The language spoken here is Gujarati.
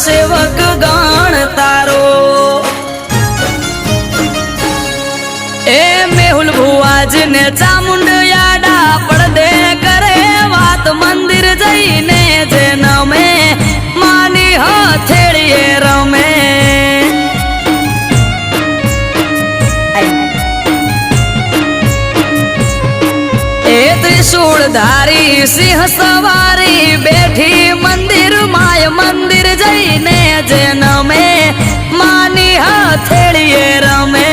સેવક ગણ તારો એ મેહુલ ભુવાજ ને ચામુંડ યાડા પડદે કરે વાત મંદિર જઈને જે નમે માની હથેળીએ રમે એ ત્રિશૂળધારી સિંહ સવારી બેઠી મંદિર માય મંદિર જઈને જે નમે માની હથેળીએ રમે